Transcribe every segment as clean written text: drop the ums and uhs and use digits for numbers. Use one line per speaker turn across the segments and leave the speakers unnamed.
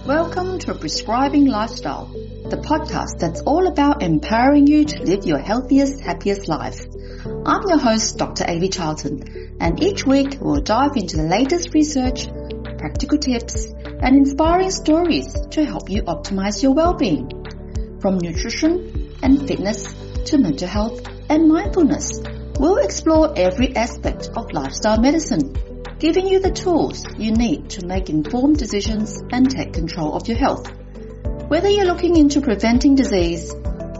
Welcome to Prescribing Lifestyle, the podcast that's all about empowering you to live your healthiest, happiest life. I'm your host, Dr. Avi Charlton, and each week we'll dive into the latest research, practical tips, and inspiring stories to help you optimize your well-being. From nutrition and fitness to mental health and mindfulness, we'll explore every aspect of lifestyle medicine, giving you the tools you need to make informed decisions and take control of your health. Whether you're looking into preventing disease,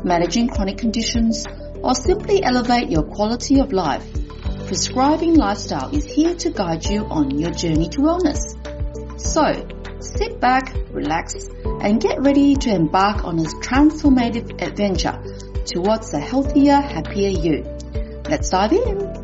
managing chronic conditions, or simply elevate your quality of life, Prescribing Lifestyle is here to guide you on your journey to wellness. So, sit back, relax, and get ready to embark on this transformative adventure towards a healthier, happier you. Let's dive in.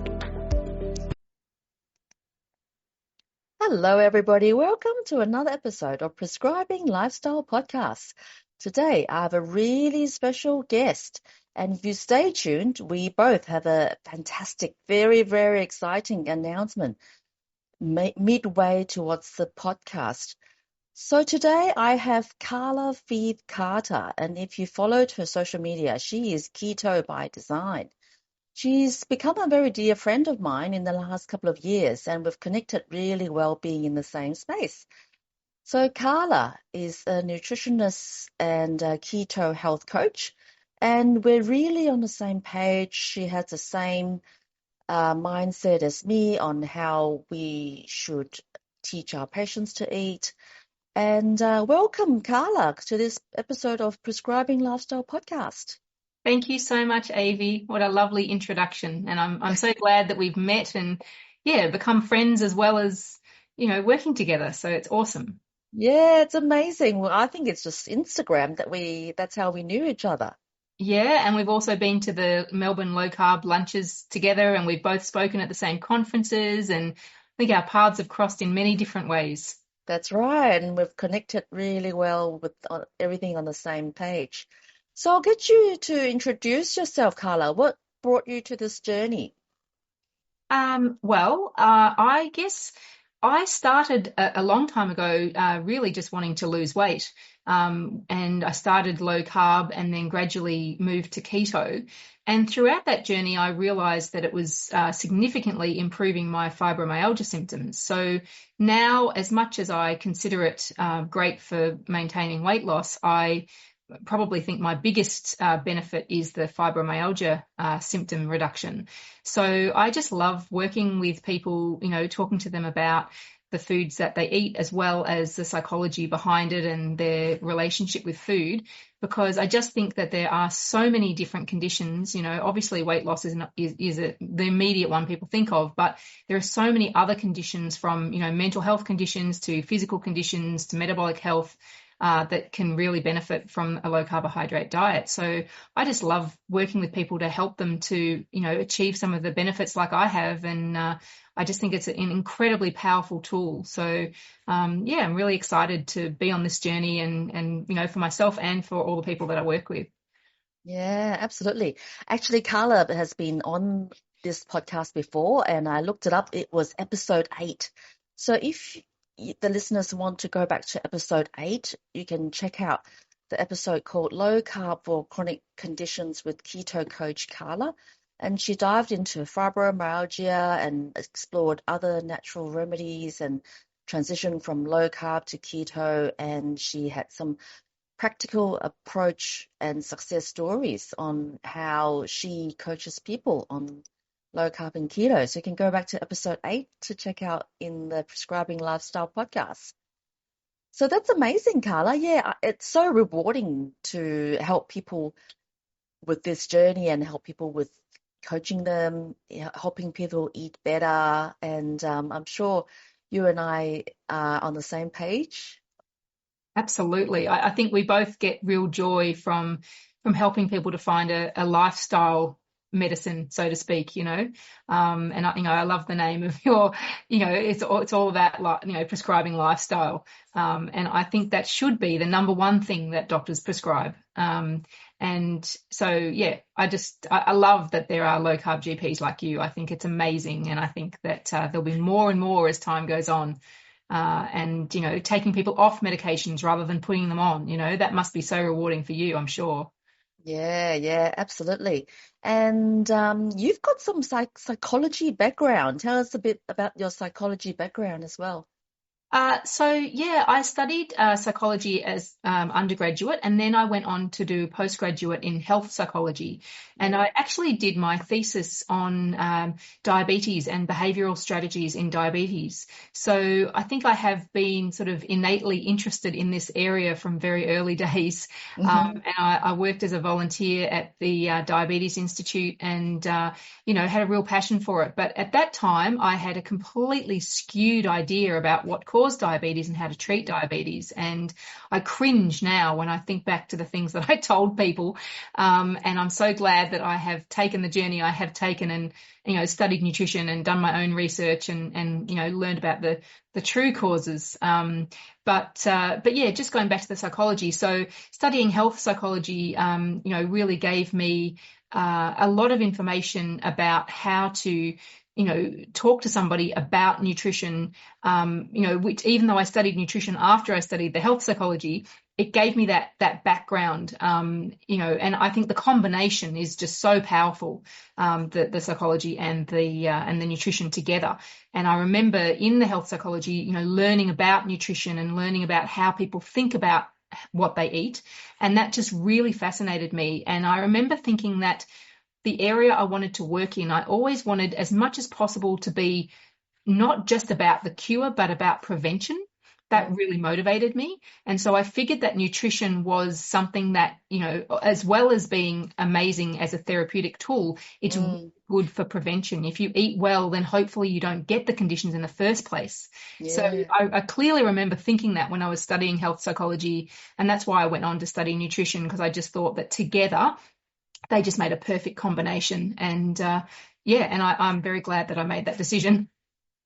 Hello, everybody. Welcome to another episode of Prescribing Lifestyle Podcast. Today, I have a really special guest, and if you stay tuned, we both have a fantastic, very, very exciting announcement midway towards the podcast. So today, I have Carla Veith-Carter, and if you followed her social media, she is Keto by design. She's become a very dear friend of mine in the last couple of years, and we've connected really well being in the same space. So Carla is a nutritionist and a keto health coach, and we're really on the same page. She has the same mindset as me on how we should teach our patients to eat. And welcome, Carla, to this episode of Prescribing Lifestyle Podcast.
Thank you so much, Avi. What a lovely introduction. And I'm so glad that we've met and, become friends as well as, working together. So it's awesome.
Yeah, it's amazing. Well, I think it's just Instagram that's how we knew each other.
Yeah, and we've also been to the Melbourne low-carb lunches together, and we've both spoken at the same conferences, and I think our paths have crossed in many different ways.
That's right, and we've connected really well with everything on the same page. So I'll get you to introduce yourself, Carla. What brought you to this journey?
I guess I started a long time ago really just wanting to lose weight. And I started low carb and then gradually moved to keto. And throughout that journey, I realized that it was significantly improving my fibromyalgia symptoms. So now, as much as I consider it great for maintaining weight loss, I probably think my biggest benefit is the fibromyalgia symptom reduction. So I just love working with people, talking to them about the foods that they eat as well as the psychology behind it and their relationship with food, because I just think that there are so many different conditions. Obviously weight loss is the immediate one people think of, but there are so many other conditions from, mental health conditions to physical conditions to metabolic health that can really benefit from a low carbohydrate diet. So I just love working with people to help them to, achieve some of the benefits like I have. And I just think it's an incredibly powerful tool. So, I'm really excited to be on this journey and, for myself and for all the people that I work with.
Yeah, absolutely. Actually, Carla has been on this podcast before, and I looked it up. It was episode 8. So if the listeners want to go back to episode 8, you can check out the episode called Low Carb for Chronic Conditions with Keto Coach Carla. And she dived into fibromyalgia and explored other natural remedies and transitioned from low carb to keto. And she had some practical approach and success stories on how she coaches people on low carb and keto. So you can go back to episode 8 to check out in the Prescribing Lifestyle podcast. So that's amazing, Carla. Yeah, it's so rewarding to help people with this journey and help people with coaching them, helping people eat better. And I'm sure you and I are on the same page.
Absolutely. I think we both get real joy from helping people to find a lifestyle medicine, so to speak, and I love the name of your, it's all about, prescribing lifestyle. And I think that should be the number one thing that doctors prescribe. And so, I love that there are low carb GPs like you. I think it's amazing. And I think that there'll be more and more as time goes on. and, taking people off medications rather than putting them on. That must be so rewarding for you, I'm sure.
Yeah, absolutely. And you've got some psychology background. Tell us a bit about your psychology background as well.
I studied psychology as undergraduate, and then I went on to do postgraduate in health psychology. And I actually did my thesis on diabetes and behavioural strategies in diabetes. So I think I have been sort of innately interested in this area from very early days.
Hmm.
And I worked as a volunteer at the Diabetes Institute and, had a real passion for it. But at that time, I had a completely skewed idea about what caused diabetes and how to treat diabetes. And I cringe now when I think back to the things that I told people. And I'm so glad that I have taken the journey I have taken and, studied nutrition and done my own research and learned about the true causes. But yeah, just going back to the psychology. So studying health psychology, really gave me a lot of information about how to talk to somebody about nutrition, which even though I studied nutrition after I studied the health psychology, it gave me that background, and I think the combination is just so powerful, the psychology and the nutrition together. And I remember in the health psychology, learning about nutrition and learning about how people think about what they eat, and that just really fascinated me. And I remember thinking that the area I wanted to work in, I always wanted as much as possible to be not just about the cure, but about prevention. That really motivated me. And so I figured that nutrition was something that, as well as being amazing as a therapeutic tool, it's really good for prevention. If you eat well, then hopefully you don't get the conditions in the first place. So
Yeah.
I clearly remember thinking that when I was studying health psychology, and that's why I went on to study nutrition, because I just thought that together they just made a perfect combination. And I'm very glad that I made that decision.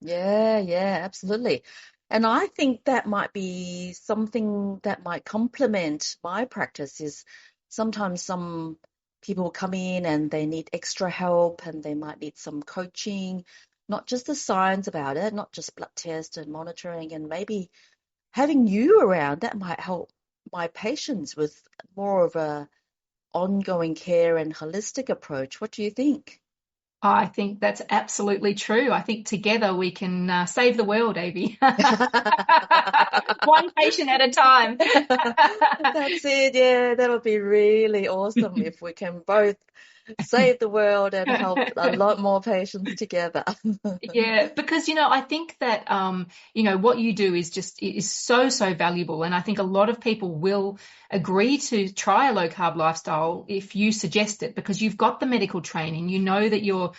Yeah, absolutely. And I think that might be something that might complement my practice is sometimes some people come in and they need extra help and they might need some coaching, not just the science about it, not just blood test and monitoring, and maybe having you around that might help my patients with more of a ongoing care and holistic approach. What do you think?
I think that's absolutely true. I think together we can save the world, Avi. One patient at a time.
That's it. Yeah, that'll be really awesome if we can both save the world and help a lot more patients together.
Yeah, because I think that what you do is so valuable, and I think a lot of people will agree to try a low carb lifestyle if you suggest it because you've got the medical training, that you're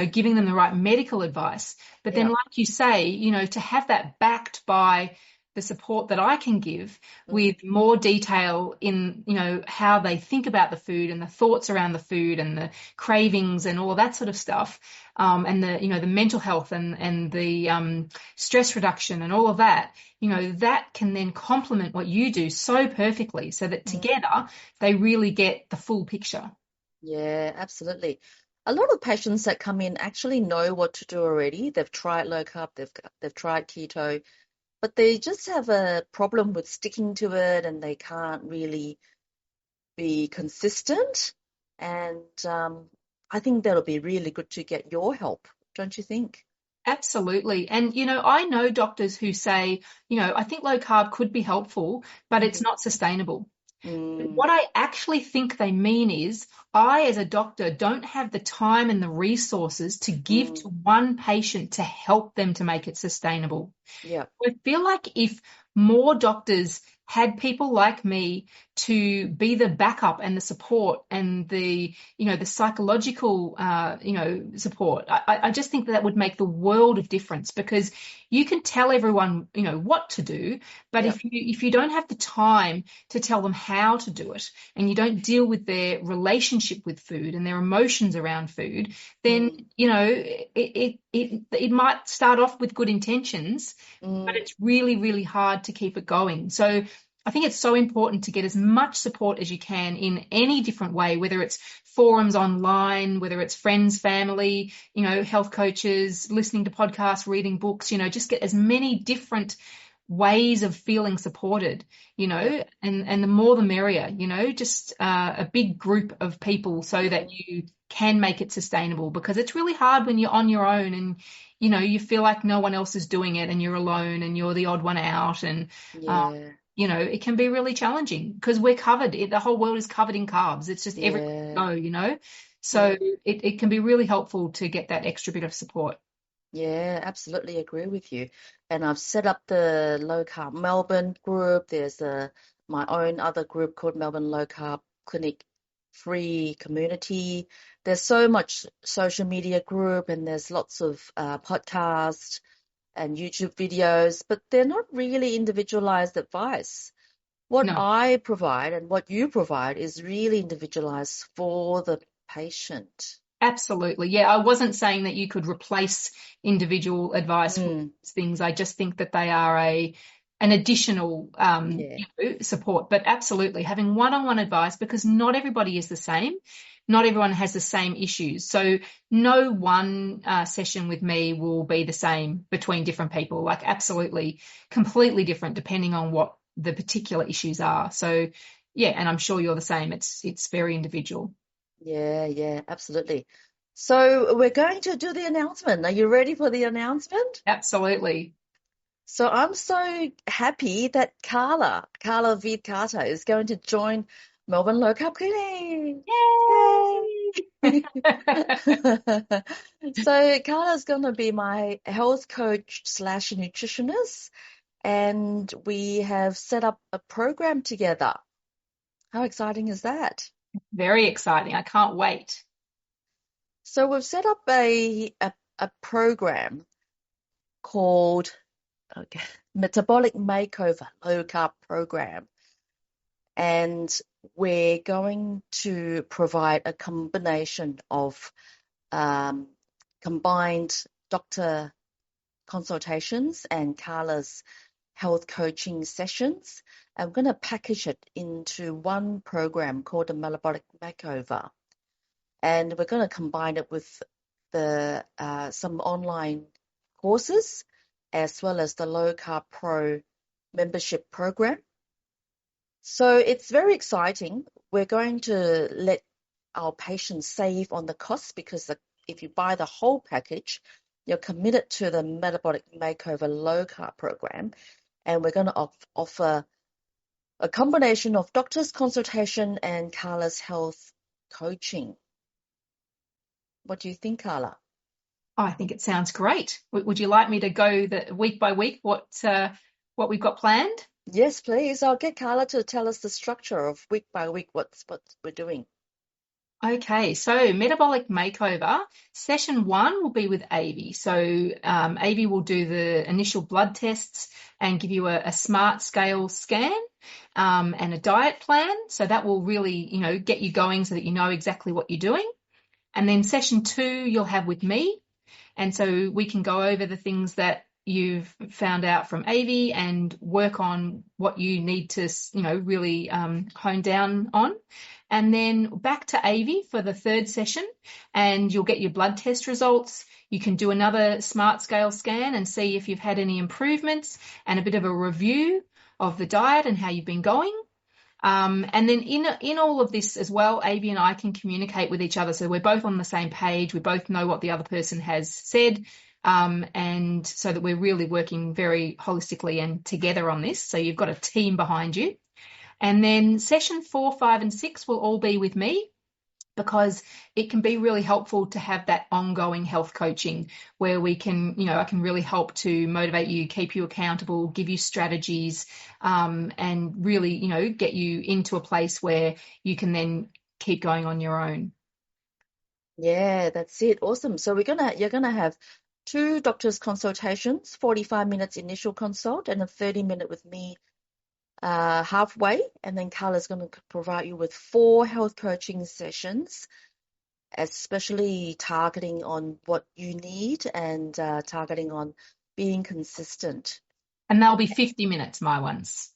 giving them the right medical advice. But then,
Yeah.
like you say, to have that backed by the support that I can give with
Mm,
more detail in, how they think about the food and the thoughts around the food and the cravings and all that sort of stuff, and the mental health and the stress reduction and all of that, that can then complement what you do so perfectly so that
mm.
together they really get the full picture.
Yeah, absolutely. A lot of patients that come in actually know what to do already. They've tried low carb, they've tried keto, but they just have a problem with sticking to it and they can't really be consistent. And I think that'll be really good to get your help, don't you think?
Absolutely. And, I know doctors who say, I think low carb could be helpful, but it's
Mhm.
not sustainable.
Mm,
What I actually think they mean is I, as a doctor, don't have the time and the resources to give
mm,
to one patient to help them to make it sustainable.
yeah.
I feel like if more doctors had people like me to be the backup and the support and the psychological, support, I just think that would make the world of difference because you can tell everyone, what to do, but
Yeah.
if you don't have the time to tell them how to do it and you don't deal with their relationship with food and their emotions around food, then,
Mm,
it might start off with good intentions, but
mm,
it's really, really hard to keep it going. So I think it's so important to get as much support as you can in any different way, whether it's forums online, whether it's friends, family, health coaches, listening to podcasts, reading books, just get as many different ways of feeling supported,
Yep.
and the more the merrier, just a big group of people so that you can make it sustainable, because it's really hard when you're on your own and, you feel like no one else is doing it and you're alone and you're the odd one out. And,
Yeah.
it can be really challenging because we're covered. The whole world is covered in carbs. It's just everywhere
Yeah.
you go. So
Yeah.
it can be really helpful to get that extra bit of support.
Yeah, absolutely agree with you. And I've set up the Low Carb Melbourne group. There's my own other group called Melbourne Low Carb Clinic Free Community. There's so much social media group, and there's lots of podcasts and YouTube videos, but they're not really individualized advice. What
No.
I provide and what you provide is really individualized for the patient.
Absolutely. Yeah, I wasn't saying that you could replace individual advice with
Mm,
these things. I just think that they are an additional
yeah,
support. But absolutely, having one-on-one advice, because not everybody is the same. Not everyone has the same issues. So no one session with me will be the same between different people. Like absolutely, completely different depending on what the particular issues are. So yeah, and I'm sure you're the same. It's very individual.
yeah, absolutely. So we're going to do the announcement. Are you ready for the announcement?
Absolutely.
So I'm so happy that Carla Veith-Carter is going to join Melbourne Low Carb Clinic. Yay! So Carla's going to be my health coach slash nutritionist, and we have set up a program together. How exciting is that?
Very exciting. I can't wait.
So we've set up a program called okay, Metabolic Makeover Low Carb Program, and we're going to provide a combination of um, combined doctor consultations and Carla's health coaching sessions. I'm going to package it into one program called the Metabolic Makeover, and we're going to combine it with the some online courses as well as the Low Carb Pro membership program. So it's very exciting. We're going to let our patients save on the cost because if you buy the whole package, you're committed to the Metabolic Makeover Low Carb program, and we're going to offer a combination of doctor's consultation and Carla's health coaching. What do you think, Carla?
Oh, I think it sounds great. Would you like me to go the week by week what we've got planned?
Yes, please. I'll get Carla to tell us the structure of week by week what we're doing.
Okay, so metabolic makeover session 1 will be with Avi. So Avi will do the initial blood tests and give you a smart scale scan and a diet plan. So that will really, get you going so that you know exactly what you're doing. And then session 2 you'll have with me. And so we can go over the things that you've found out from Avi and work on what you need to, really hone down on. And then back to Avi for the third session, and you'll get your blood test results. You can do another smart scale scan and see if you've had any improvements and a bit of a review of the diet and how you've been going. And then in all of this as well, Avi and I can communicate with each other. So we're both on the same page. We both know what the other person has said. And so that we're really working very holistically and together on this. So you've got a team behind you. And then session 4, 5, and 6 will all be with me, because it can be really helpful to have that ongoing health coaching where we can, I can really help to motivate you, keep you accountable, give you strategies, and really, get you into a place where you can then keep going on your own.
Yeah, that's it. Awesome. So you're gonna have two doctor's consultations, 45 minutes initial consult and a 30-minute with me halfway. And then Carla's going to provide you with 4 health coaching sessions, especially targeting on what you need and targeting on being consistent.
And they'll be 50 minutes, my ones.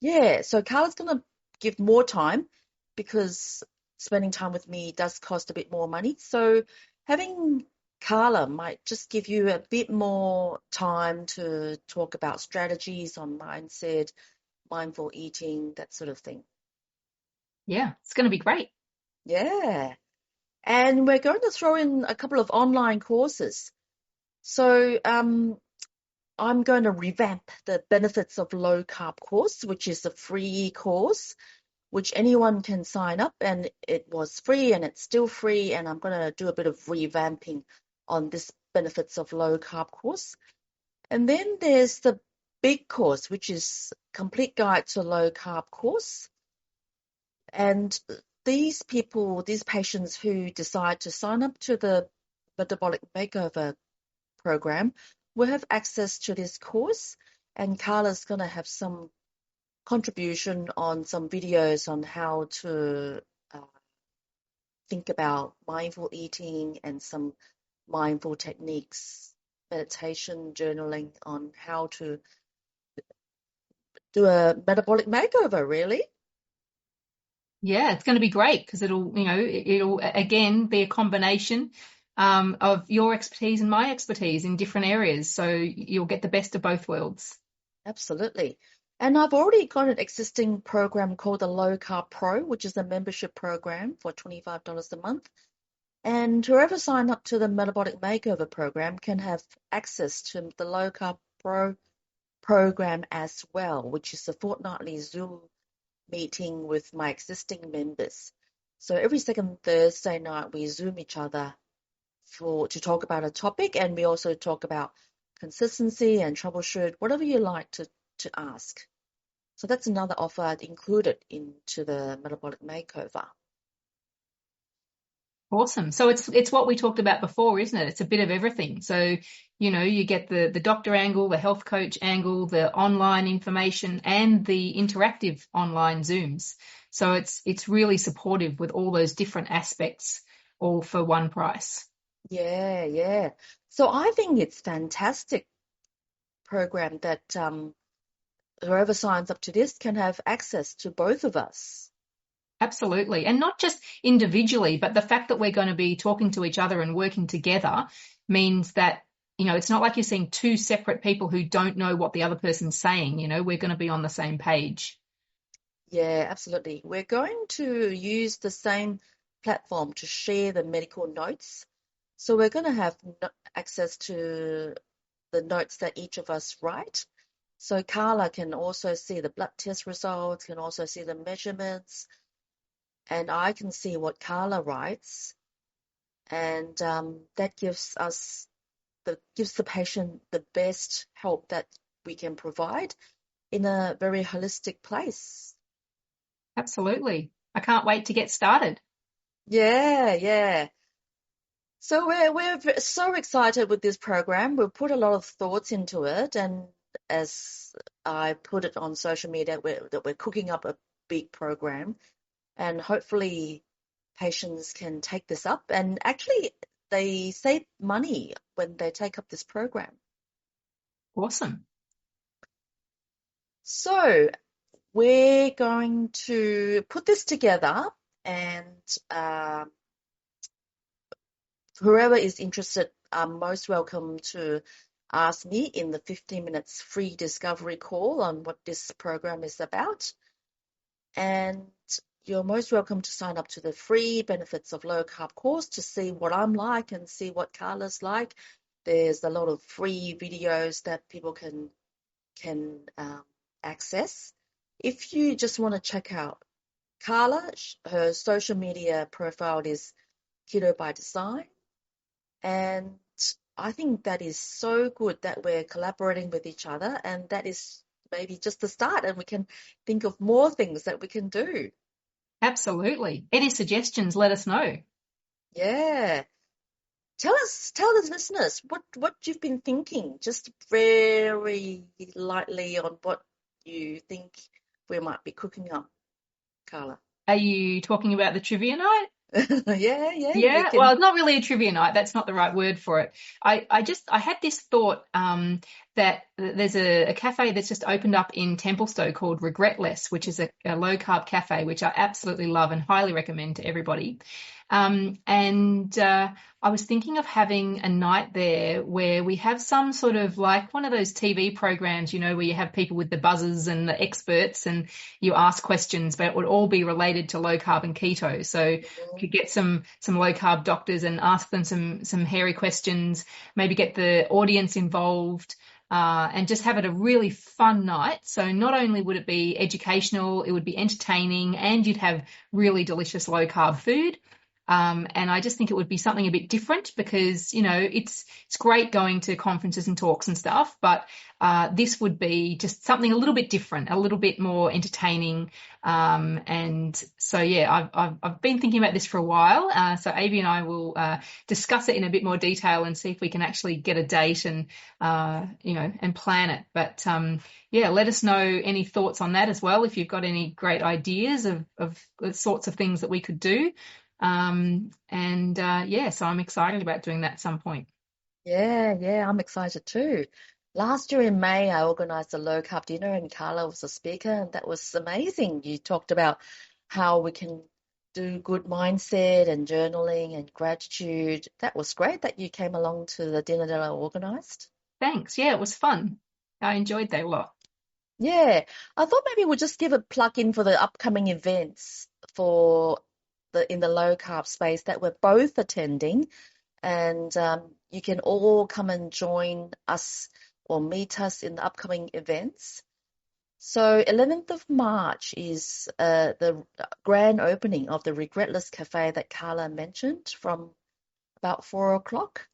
Yeah, so Carla's going to give more time because spending time with me does cost a bit more money. So having Carla might just give you a bit more time to talk about strategies on mindset, mindful eating, that sort of thing.
Yeah, it's going to be great.
Yeah. And we're going to throw in a couple of online courses. So I'm going to revamp the Benefits of Low Carb course, which is a free course which anyone can sign up, and it was free and it's still free, and I'm going to do a bit of revamping on this Benefits of Low Carb course. And then there's the big course, which is Complete Guide to Low Carb course. And these people, these patients who decide to sign up to the Metabolic Makeover program will have access to this course, and Carla's going to have some contribution on some videos on how to uh, think about mindful eating and some mindful techniques, meditation, journaling on how to do a metabolic makeover, really.
Yeah, it's going to be great because it'll again be a combination of your expertise and my expertise in different areas. So you'll get the best of both worlds.
Absolutely. And I've already got an existing program called the Low Carb Pro, which is a membership program for $25 a month. And whoever signed up to the Metabolic Makeover program can have access to the Low Carb Pro program as well, which is a fortnightly Zoom meeting with my existing members. So every second Thursday night we Zoom each other to talk about a topic, and we also talk about consistency and troubleshoot, whatever you like to ask. So that's another offer I'd included into the Metabolic Makeover.
Awesome. So it's what we talked about before, isn't it? It's a bit of everything. So, you get the doctor angle, the health coach angle, the online information, and the interactive online Zooms. So it's really supportive with all those different aspects, all for one price.
Yeah, yeah. So I think it's fantastic program that whoever signs up to this can have access to both of us.
Absolutely. And not just individually, but the fact that we're going to be talking to each other and working together means that, it's not like you're seeing two separate people who don't know what the other person's saying. We're going to be on the same page.
Yeah, absolutely. We're going to use the same platform to share the medical notes. So we're going to have access to the notes that each of us write. So Carla can also see the blood test results, can also see the measurements, and I can see what Carla writes, and that gives the patient the best help that we can provide in a very holistic place.
Absolutely. I can't wait to get started.
Yeah, yeah. So we're so excited with this program. We've put a lot of thoughts into it, and as I put it on social media, that we're cooking up a big program, and hopefully patients can take this up. And actually, they save money when they take up this program.
Awesome.
So we're going to put this together, and whoever is interested are most welcome to ask me in the 15 minutes free discovery call on what this program is about. And you're most welcome to sign up to the free Benefits of Low Carb course to see what I'm like and see what Carla's like. There's a lot of free videos that people can access. If you just want to check out Carla, her social media profile is Keto by Design. And I think that is so good that we're collaborating with each other, and that is maybe just the start, and we can think of more things that we can do.
Absolutely. Any suggestions, let us know.
Yeah. Tell the listeners what you've been thinking, just very lightly on what you think we might be cooking up, Carla.
Are you talking about the trivia night?
Yeah, you
Yeah, well,
can.
it's not really a trivia night. That's not the right word for it. I had this thought that there's a cafe that's just opened up in Templestowe called Regretless, which is a low carb cafe, which I absolutely love and highly recommend to everybody. And I was thinking of having a night there where we have some sort of like one of those TV programs, you know, where you have people with the buzzers and the experts and you ask questions, but it would all be related to low carb and keto. So you could get some low carb doctors and ask them some hairy questions, maybe get the audience involved. And just have it a really fun night. So not only would it be educational, it would be entertaining, and you'd have really delicious low carb food. And I just think it would be something a bit different because, you know, it's great going to conferences and talks and stuff, but this would be just something a little bit different, a little bit more entertaining. And so, yeah, I've been thinking about this for a while. So Avi and I will discuss it in a bit more detail and see if we can actually get a date and, you know, and plan it. But yeah, let us know any thoughts on that as well. If you've got any great ideas of the sorts of things that we could do. Yeah, so I'm excited about doing that at some point.
Yeah, I'm excited too. Last year in May, I organized a low carb dinner and Carla was a speaker, and that was amazing. You talked about how we can do good mindset and journaling and gratitude. That was great that you came along to the dinner that I organized.
Thanks. Yeah, it was fun. I enjoyed that a lot.
Yeah, I thought maybe we'll just give a plug in for the upcoming events for in the low carb space that we're both attending, and you can all come and join us or meet us in the upcoming events. So 11th of March is the grand opening of the Regretless Cafe that Carla mentioned from about 4 o'clock,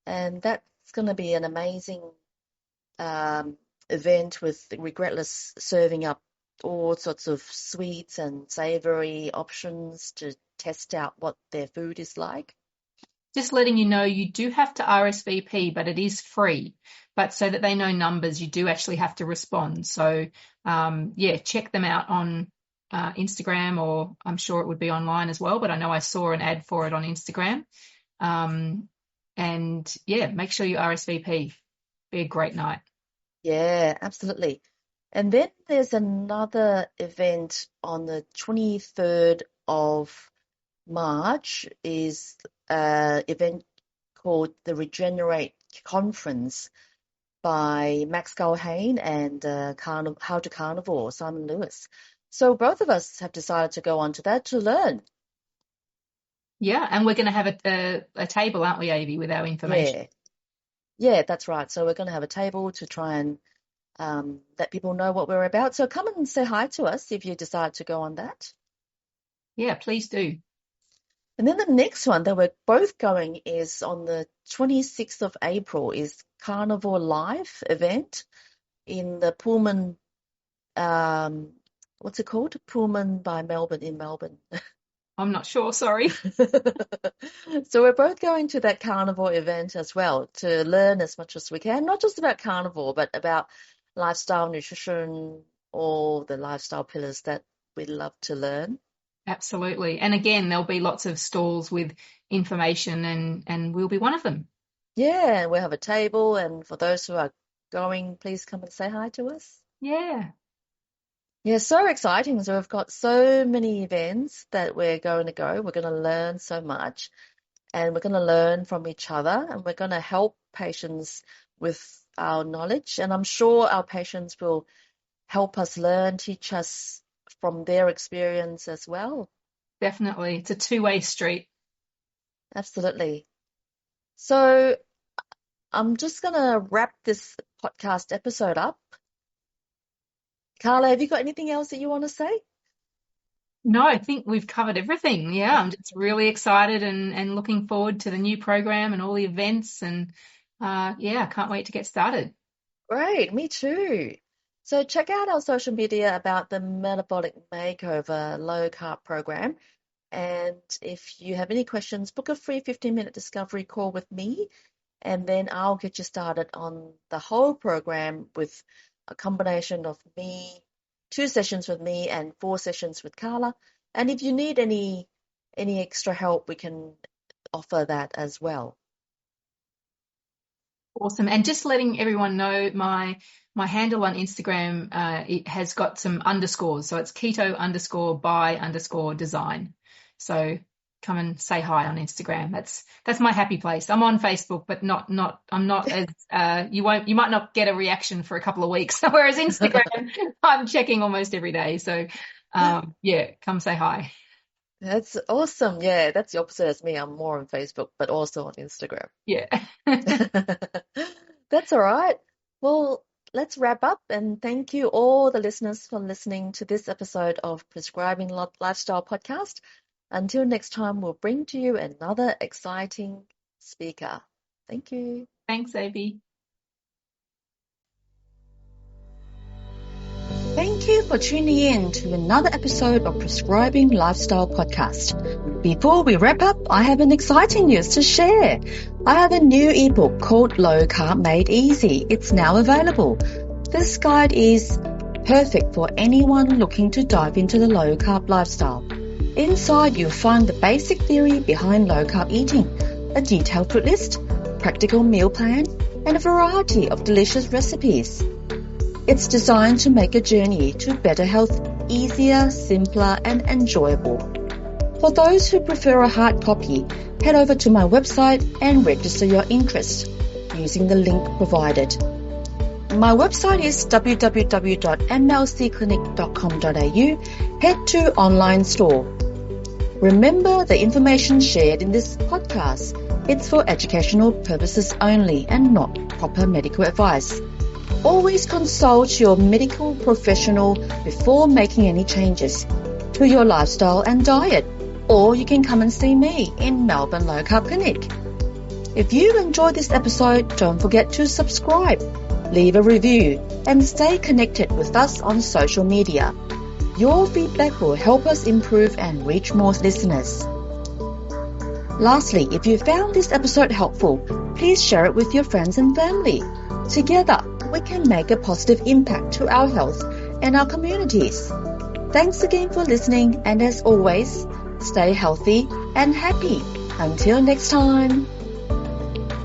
and that's going to be an amazing event with Regretless serving up all sorts of sweets and savory options to test out what their food is like.
Just letting you know, you do have to RSVP, but it is free. But so that they know numbers, you do actually have to respond. So, yeah, check them out on Instagram, or I'm sure it would be online as well. But I know I saw an ad for it on Instagram. And yeah, make sure you RSVP. Be a great night.
Yeah, absolutely. And then there's another event on the 23rd of March is an event called the Regenerate Conference by Max Culhane and How to Carnivore, Simon Lewis. So both of us have decided to go on to that to learn.
Yeah, and we're going to have a table, aren't we, Avi, with our information?
Yeah, that's right. So we're going to have a table to try and let people know what we're about. So come and say hi to us if you decide to go on that.
Yeah, please do.
And then the next one that we're both going is on the 26th of April is Carnivore Live event in the Pullman, what's it called? Pullman by Melbourne in Melbourne.
I'm not sure, sorry.
So we're both going to that carnivore event as well to learn as much as we can, not just about carnivore, but about lifestyle, nutrition, all the lifestyle pillars that we love to learn.
Absolutely. And again, there'll be lots of stalls with information and we'll be one of them.
Yeah, we'll have a table, and for those who are going, please come and say hi to us.
Yeah.
Yeah, so exciting. So we've got so many events that we're going to go. We're going to learn so much, and we're going to learn from each other, and we're going to help patients with our knowledge. And I'm sure our patients will help us learn, teach us from their experience as well.
Definitely. It's a two-way street.
Absolutely. So I'm just going to wrap this podcast episode up. Carla, have you got anything else that you want to say?
No, I think we've covered everything. Yeah, I'm just really excited and looking forward to the new program and all the events. And yeah, I can't wait to get started.
Great, me too. So check out our social media about the Metabolic Makeover low carb program. And if you have any questions, book a free 15-minute discovery call with me, and then I'll get you started on the whole program with a combination of me, 2 sessions with me and 4 sessions with Carla. And if you need any extra help, we can offer that as well.
Awesome. And just letting everyone know, my handle on Instagram, it has got some underscores. So it's keto_by_design. So come and say hi on Instagram. That's my happy place. I'm on Facebook, but I'm not as you might not get a reaction for a couple of weeks. Whereas Instagram, I'm checking almost every day. So yeah, come say hi.
That's awesome. Yeah, that's the opposite as me. I'm more on Facebook, but also on Instagram.
Yeah.
That's all right. Well, let's wrap up, and thank you all the listeners for listening to this episode of Prescribing Lifestyle podcast. Until next time, we'll bring to you another exciting speaker. Thank you.
Thanks, Abby.
Thank you for tuning in to another episode of Prescribing Lifestyle podcast. Before we wrap up, I have an exciting news to share. I have a new ebook called Low Carb Made Easy. It's now available. This guide is perfect for anyone looking to dive into the low carb lifestyle. Inside, you'll find the basic theory behind low carb eating, a detailed food list, practical meal plan, and a variety of delicious recipes. It's designed to make a journey to better health easier, simpler, and enjoyable. For those who prefer a hard copy, head over to my website and register your interest using the link provided. My website is www.mlcclinic.com.au. Head to online store. Remember, the information shared in this podcast, it's for educational purposes only and not proper medical advice. Always consult your medical professional before making any changes to your lifestyle and diet, or you can come and see me in Melbourne Low Carb Clinic. If you enjoyed this episode, don't forget to subscribe, leave a review, and stay connected with us on social media. Your feedback will help us improve and reach more listeners. Lastly, if you found this episode helpful, please share it with your friends and family. Together, we can make a positive impact to our health and our communities. Thanks again for listening, and as always, stay healthy and happy. Until next time.